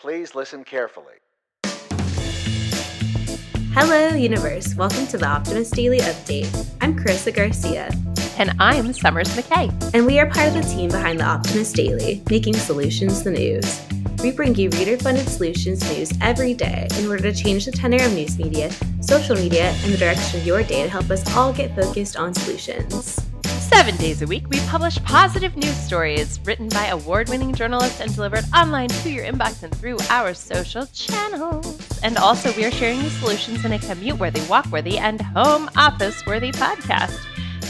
Please listen carefully. Hello, universe. Welcome to the Optimist Daily Update. I'm Carissa Garcia. And I'm Summers McKay. And we are part of the team behind the Optimist Daily, making solutions the news. We bring you reader-funded solutions news every day in order to change the tenor of news media, social media, and the direction of your day to help us all get focused on solutions. 7 days a week, we publish positive news stories written by award-winning journalists and delivered online to your inbox and through our social channels. And also, we are sharing the solutions in a commute-worthy, walk-worthy, and home office-worthy podcast.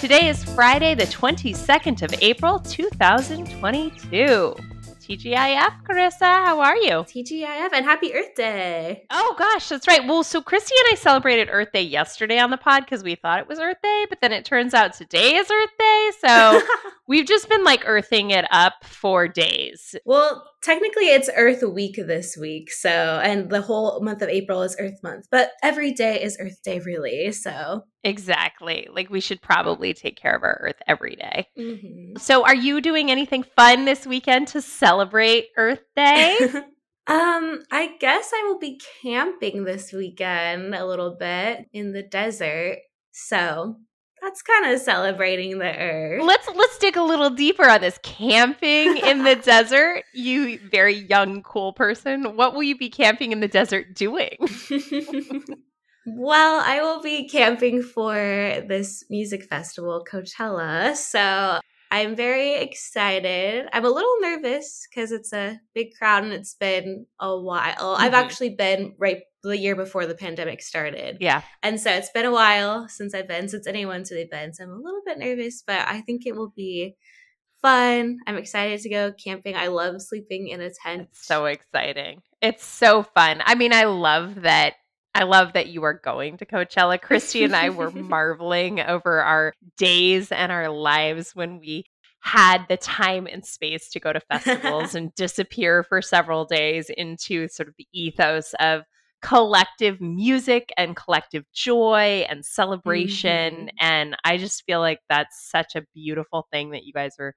Today is Friday, the 22nd of April, 2022. TGIF, Carissa, how are you? TGIF, and happy Earth Day. Oh, gosh, that's right. Well, so Kristy and I celebrated Earth Day yesterday on the pod because we thought it was Earth Day, but then it turns out today is Earth Day. So we've just been like earthing it up for days. Well, technically it's Earth Week this week. So, and the whole month of April is Earth Month, but every day is Earth Day really. So exactly. Like we should probably take care of our Earth every day. Mm-hmm. So are you doing anything fun this weekend to celebrate Earth Day? I guess I will be camping this weekend a little bit in the desert. So that's kind of celebrating the Earth. Let's dig a little deeper on this. Camping in the desert, you very young, cool person. What will you be camping in the desert doing? Well, I will be camping for this music festival, Coachella. So I'm very excited. I'm a little nervous because it's a big crowd and it's been a while. Mm-hmm. I've actually been right the year before the pandemic started. Yeah. And so it's been a while since anyone's really been. So I'm a little bit nervous, but I think it will be fun. I'm excited to go camping. I love sleeping in a tent. It's so exciting. It's so fun. I mean, I love that you are going to Coachella. Kristy and I were marveling over our days and our lives when we had the time and space to go to festivals and disappear for several days into sort of the ethos of collective music and collective joy and celebration. Mm-hmm. And I just feel like that's such a beautiful thing that you guys are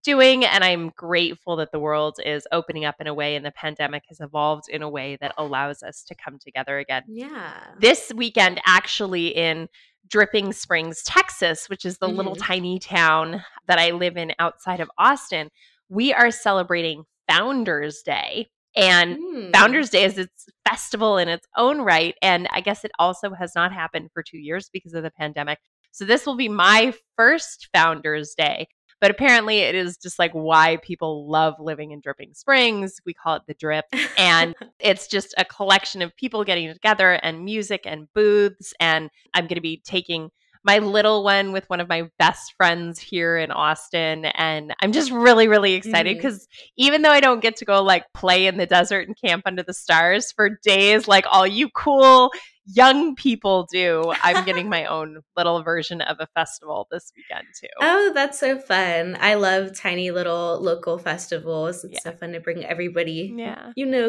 doing, and I'm grateful that the world is opening up in a way and the pandemic has evolved in a way that allows us to come together again. Yeah. This weekend, actually in Dripping Springs, Texas, which is the little tiny town that I live in outside of Austin, we are celebrating Founders Day. And Founders Day is its festival in its own right. And I guess it also has not happened for 2 years because of the pandemic. So this will be my first Founders Day. But apparently it is just like why people love living in Dripping Springs. We call it the Drip. And it's just a collection of people getting together and music and booths. And I'm going to be taking my little one with one of my best friends here in Austin. And I'm just really, really excited because even though I don't get to go like play in the desert and camp under the stars for days like all you cool young people do, I'm getting my own little version of a festival this weekend too. Oh, that's so fun. I love tiny little local festivals. It's so fun to bring everybody,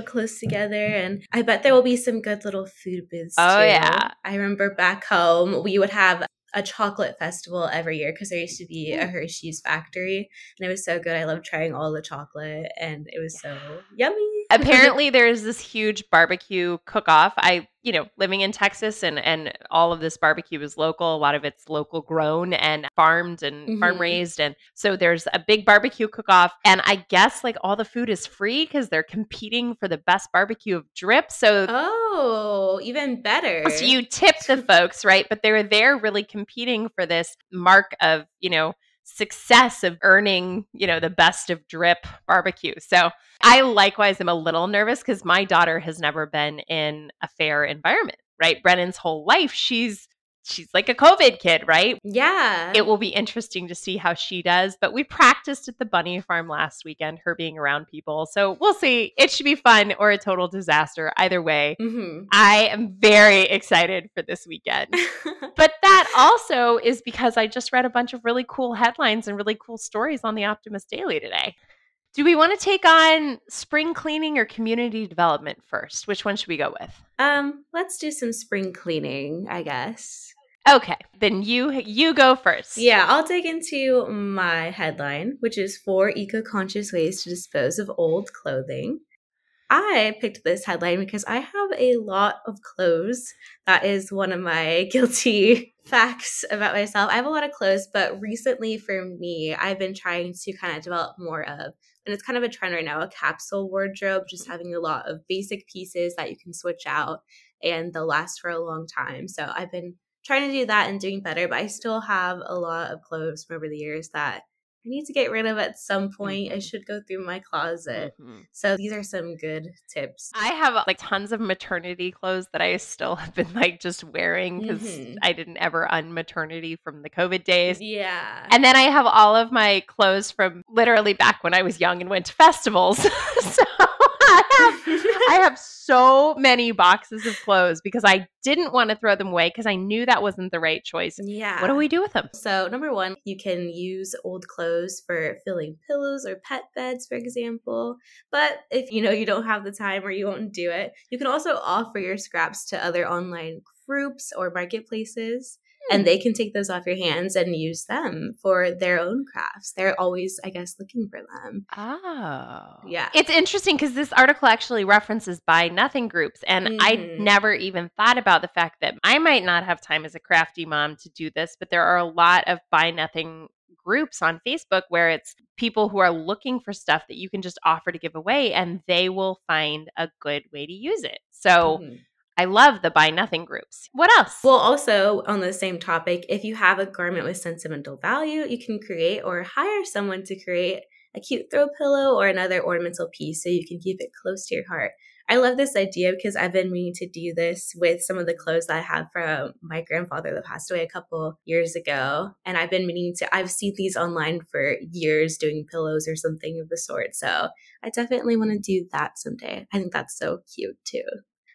close together. And I bet there will be some good little food booths too. Yeah. I remember back home, we would have a chocolate festival every year because there used to be a Hershey's factory and it was so good. I loved trying all the chocolate and it was so yummy. Apparently there's this huge barbecue cook-off. Living in Texas and all of this barbecue is local. A lot of it's local grown and farmed and farm raised. And so there's a big barbecue cook-off. And I guess like all the food is free because they're competing for the best barbecue of Drip. So even better. So you tip the folks, right? But they're there really competing for this mark of, success of earning, the best of Drip barbecue. So I likewise am a little nervous because my daughter has never been in a fair environment, right? Brennan's whole life, she's like a COVID kid, right? Yeah. It will be interesting to see how she does. But we practiced at the bunny farm last weekend, her being around people. So we'll see. It should be fun or a total disaster. Either way, I am very excited for this weekend. But that also is because I just read a bunch of really cool headlines and really cool stories on the Optimist Daily today. Do we want to take on spring cleaning or community development first? Which one should we go with? Let's do some spring cleaning, I guess. Okay, then you go first. Yeah, I'll dig into my headline, which is 4 eco-conscious ways to dispose of old clothing. I picked this headline because I have a lot of clothes. That is one of my guilty facts about myself. I have a lot of clothes, but recently for me, I've been trying to kind of develop more of, and it's kind of a trend right now, a capsule wardrobe, just having a lot of basic pieces that you can switch out and they'll last for a long time. So I've been trying to do that and doing better, but I still have a lot of clothes from over the years that I need to get rid of at some point. I should go through my closet. So these are some good tips. I have like tons of maternity clothes that I still have been like just wearing because I didn't ever unmaternity from the COVID days. Yeah. And then I have all of my clothes from literally back when I was young and went to festivals. So I have so many boxes of clothes because I didn't want to throw them away because I knew that wasn't the right choice. Yeah. What do we do with them? So number one, you can use old clothes for filling pillows or pet beds, for example. But if you don't have the time or you won't do it, you can also offer your scraps to other online groups or marketplaces. And they can take those off your hands and use them for their own crafts. They're always, I guess, looking for them. Oh. Yeah. It's interesting because this article actually references buy nothing groups. And I never even thought about the fact that I might not have time as a crafty mom to do this, but there are a lot of buy nothing groups on Facebook where it's people who are looking for stuff that you can just offer to give away and they will find a good way to use it. So I love the buy nothing groups. What else? Well, also on the same topic, if you have a garment with sentimental value, you can create or hire someone to create a cute throw pillow or another ornamental piece so you can keep it close to your heart. I love this idea because I've been meaning to do this with some of the clothes that I have from my grandfather that passed away a couple years ago. And I've seen these online for years doing pillows or something of the sort. So I definitely want to do that someday. I think that's so cute too.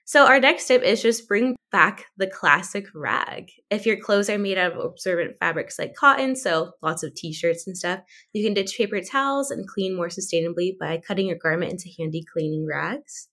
So our next tip is just bring back the classic rag. If your clothes are made out of absorbent fabrics like cotton, so lots of t-shirts and stuff, you can ditch paper towels and clean more sustainably by cutting your garment into handy cleaning rags.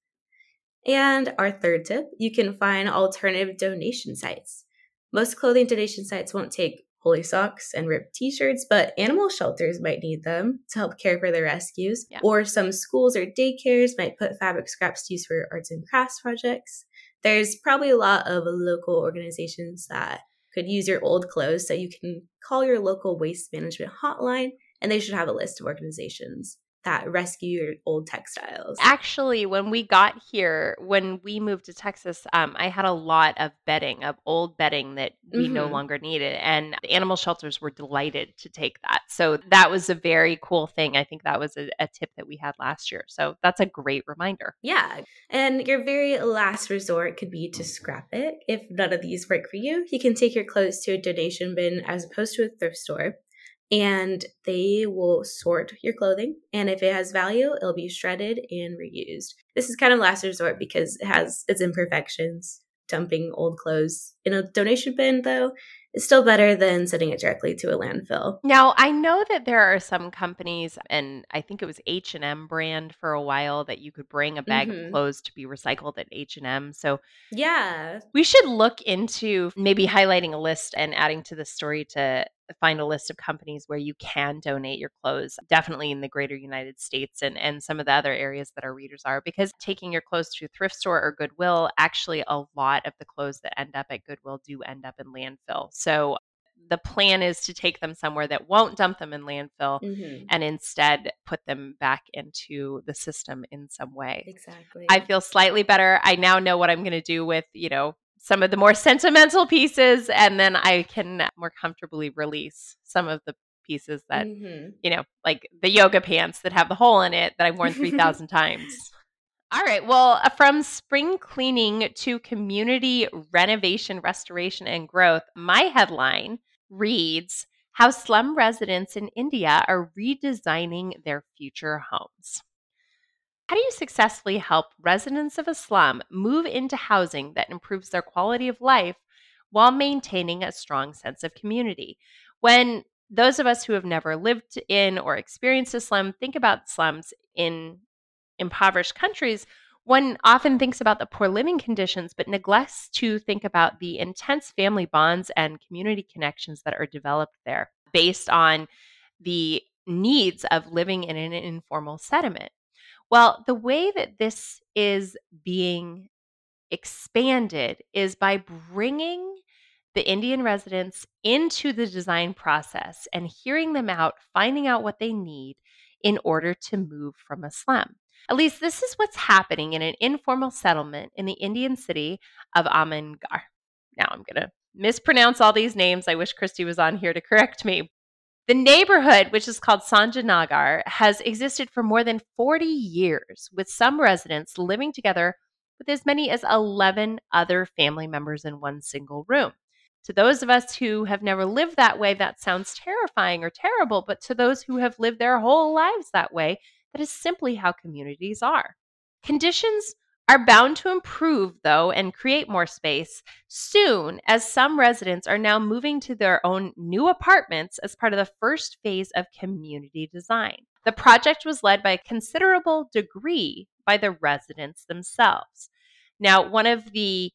And our third tip, you can find alternative donation sites. Most clothing donation sites won't take holy socks and ripped t-shirts, but animal shelters might need them to help care for their rescues. Yeah. Or some schools or daycares might put fabric scraps to use for arts and crafts projects. There's probably a lot of local organizations that could use your old clothes, so you can call your local waste management hotline, and they should have a list of organizations that rescue your old textiles. Actually, when we got here, when we moved to Texas, I had a lot of bedding, of old bedding that we no longer needed. And the animal shelters were delighted to take that. So that was a very cool thing. I think that was a tip that we had last year. So that's a great reminder. Yeah. And your very last resort could be to scrap it. If none of these work for you, you can take your clothes to a donation bin as opposed to a thrift store. And they will sort your clothing. And if it has value, it'll be shredded and reused. This is kind of last resort because it has its imperfections. Dumping old clothes in a donation bin, though, is still better than sending it directly to a landfill. Now, I know that there are some companies, and I think it was H&M brand for a while, that you could bring a bag of clothes to be recycled at H&M. So yeah, we should look into maybe highlighting a list and adding to the story to find a list of companies where you can donate your clothes, definitely in the greater United States and some of the other areas that our readers are, because taking your clothes to a thrift store or Goodwill, actually a lot of the clothes that end up at Goodwill do end up in landfill. So the plan is to take them somewhere that won't dump them in landfill and instead put them back into the system in some way. Exactly. I feel slightly better. I now know what I'm going to do with, some of the more sentimental pieces, and then I can more comfortably release some of the pieces that, like the yoga pants that have the hole in it that I've worn 3,000 times. All right. Well, from spring cleaning to community renovation, restoration, and growth, my headline reads, How Slum Residents in India Are Redesigning Their Future Homes. How do you successfully help residents of a slum move into housing that improves their quality of life while maintaining a strong sense of community? When those of us who have never lived in or experienced a slum think about slums in impoverished countries, one often thinks about the poor living conditions, but neglects to think about the intense family bonds and community connections that are developed there based on the needs of living in an informal settlement. Well, the way that this is being expanded is by bringing the Indian residents into the design process and hearing them out, finding out what they need in order to move from a slum. At least this is what's happening in an informal settlement in the Indian city of Amangarh. Now I'm going to mispronounce all these names. I wish Kristy was on here to correct me. The neighborhood, which is called Sanjanagar, has existed for more than 40 years, with some residents living together with as many as 11 other family members in one single room. To those of us who have never lived that way, that sounds terrifying or terrible, but to those who have lived their whole lives that way, that is simply how communities are. Conditions are bound to improve, though, and create more space soon, as some residents are now moving to their own new apartments as part of the first phase of community design. The project was led by a considerable degree by the residents themselves. Now, one of the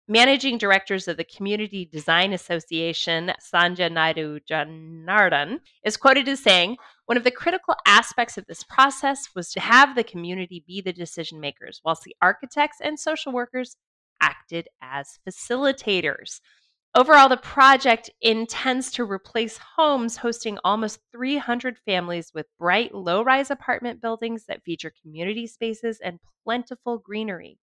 managing directors of the Community Design Association, Sanjay Naidu Janardan, is quoted as saying, "One of the critical aspects of this process was to have the community be the decision makers, whilst the architects and social workers acted as facilitators." Overall, the project intends to replace homes hosting almost 300 families with bright, low-rise apartment buildings that feature community spaces and plentiful greenery.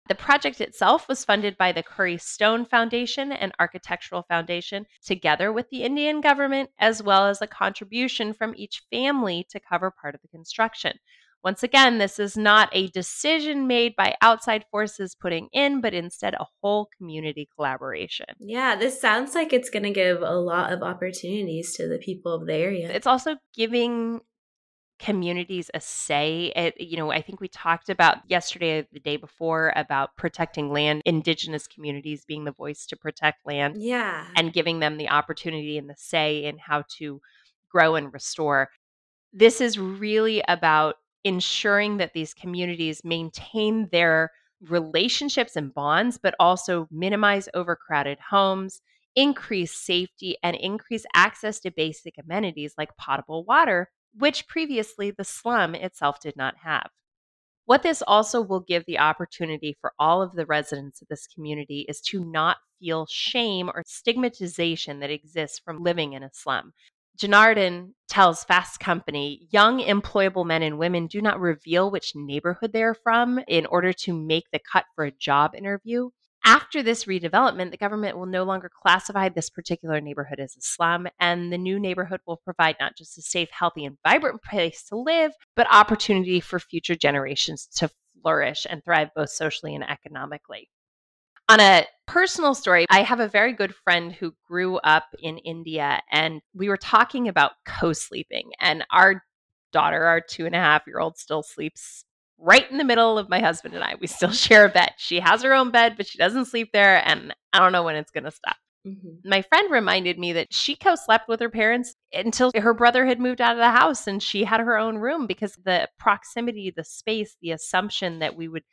The project itself was funded by the Curry Stone Foundation and Architectural Foundation, together with the Indian government, as well as a contribution from each family to cover part of the construction. Once again, this is not a decision made by outside forces putting in, but instead a whole community collaboration. Yeah, this sounds like it's going to give a lot of opportunities to the people of the area. It's also giving communities a say. I think we talked about yesterday or the day before about protecting land, indigenous communities being the voice to protect land. Yeah. And giving them the opportunity and the say in how to grow and restore. This is really about ensuring that these communities maintain their relationships and bonds, but also minimize overcrowded homes, increase safety, and increase access to basic amenities like potable water, which previously the slum itself did not have. What this also will give the opportunity for all of the residents of this community is to not feel shame or stigmatization that exists from living in a slum. Janardan tells Fast Company, young employable men and women do not reveal which neighborhood they are from in order to make the cut for a job interview. After this redevelopment, the government will no longer classify this particular neighborhood as a slum, and the new neighborhood will provide not just a safe, healthy, and vibrant place to live, but opportunity for future generations to flourish and thrive both socially and economically. On a personal story, I have a very good friend who grew up in India, and we were talking about co-sleeping, and our daughter, our 2.5-year-old, still sleeps right in the middle of my husband and I. We still share a bed. She has her own bed, but she doesn't sleep there, and I don't know when it's going to stop. Mm-hmm. My friend reminded me that she co-slept with her parents until her brother had moved out of the house and she had her own room, because the proximity, the space, the assumption that we would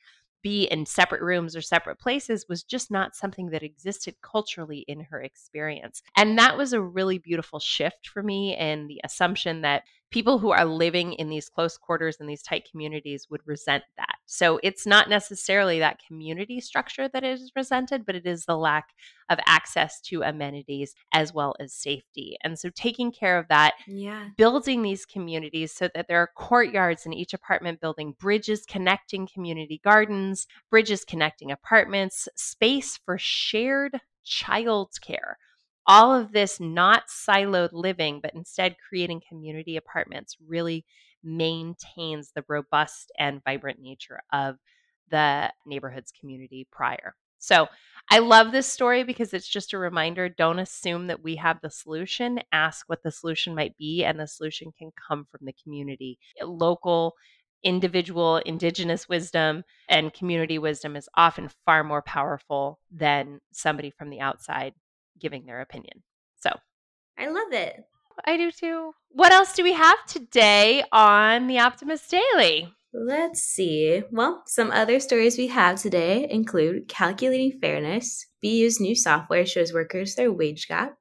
be in separate rooms or separate places was just not something that existed culturally in her experience. And that was a really beautiful shift for me, and the assumption that people who are living in these close quarters and these tight communities would resent that. So it's not necessarily that community structure that is resented, but it is the lack of access to amenities as well as safety. And so taking care of that, building these communities so that there are courtyards in each apartment building, bridges connecting community gardens, bridges connecting apartments, space for shared childcare. All of this not siloed living, but instead creating community apartments really maintains the robust and vibrant nature of the neighborhood's community prior. So I love this story because it's just a reminder, don't assume that we have the solution. Ask what the solution might be, and the solution can come from the community. Local, individual, indigenous wisdom and community wisdom is often far more powerful than somebody from the outside giving their opinion. So I love it. I do too. What else do we have today on the Optimist Daily? Let's see. Well, some other stories we have today include calculating fairness. BU's new software shows workers their wage gap.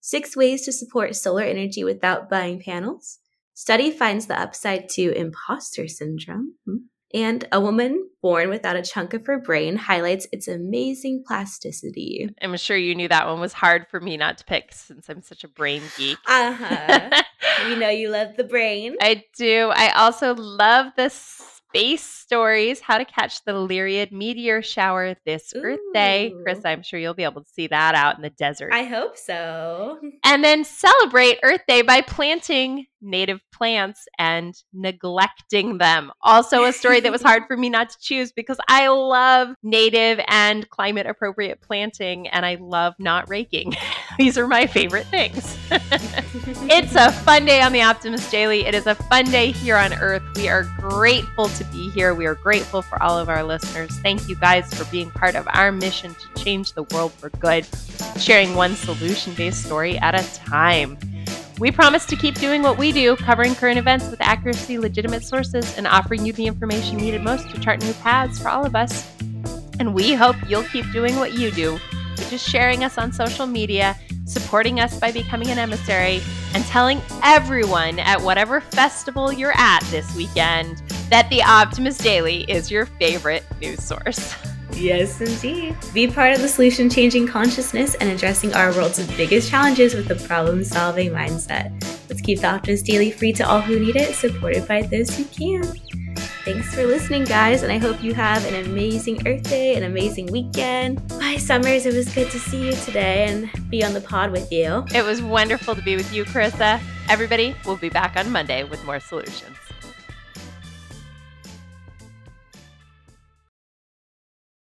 6 ways to support solar energy without buying panels. Study finds the upside to imposter syndrome. And a woman born without a chunk of her brain highlights its amazing plasticity. I'm sure you knew that one was hard for me not to pick since I'm such a brain geek. We know you love the brain. I do. I also love the space stories, how to catch the Lyriad meteor shower this Earth Day. Chris, I'm sure you'll be able to see that out in the desert. I hope so. And then celebrate Earth Day by planting native plants and neglecting them. Also a story that was hard for me not to choose because I love native and climate appropriate planting and I love not raking. These are my favorite things. It's a fun day on the Optimist Daily. It is a fun day here on Earth. We are grateful to be here. We are grateful for all of our listeners. Thank you guys for being part of our mission to change the world for good, sharing one solution-based story at a time. We promise to keep doing what we do, covering current events with accuracy, legitimate sources, and offering you the information needed most to chart new paths for all of us. And we hope you'll keep doing what you do, which is sharing us on social media, supporting us by becoming an emissary, and telling everyone at whatever festival you're at this weekend that the Optimist Daily is your favorite news source. Yes, indeed. Be part of the solution-changing consciousness and addressing our world's biggest challenges with a problem-solving mindset. Let's keep the Optimist Daily free to all who need it, supported by those who can. Thanks for listening, guys, and I hope you have an amazing Earth Day, an amazing weekend. Bye, Summers. It was good to see you today and be on the pod with you. It was wonderful to be with you, Carissa. Everybody, we'll be back on Monday with more solutions.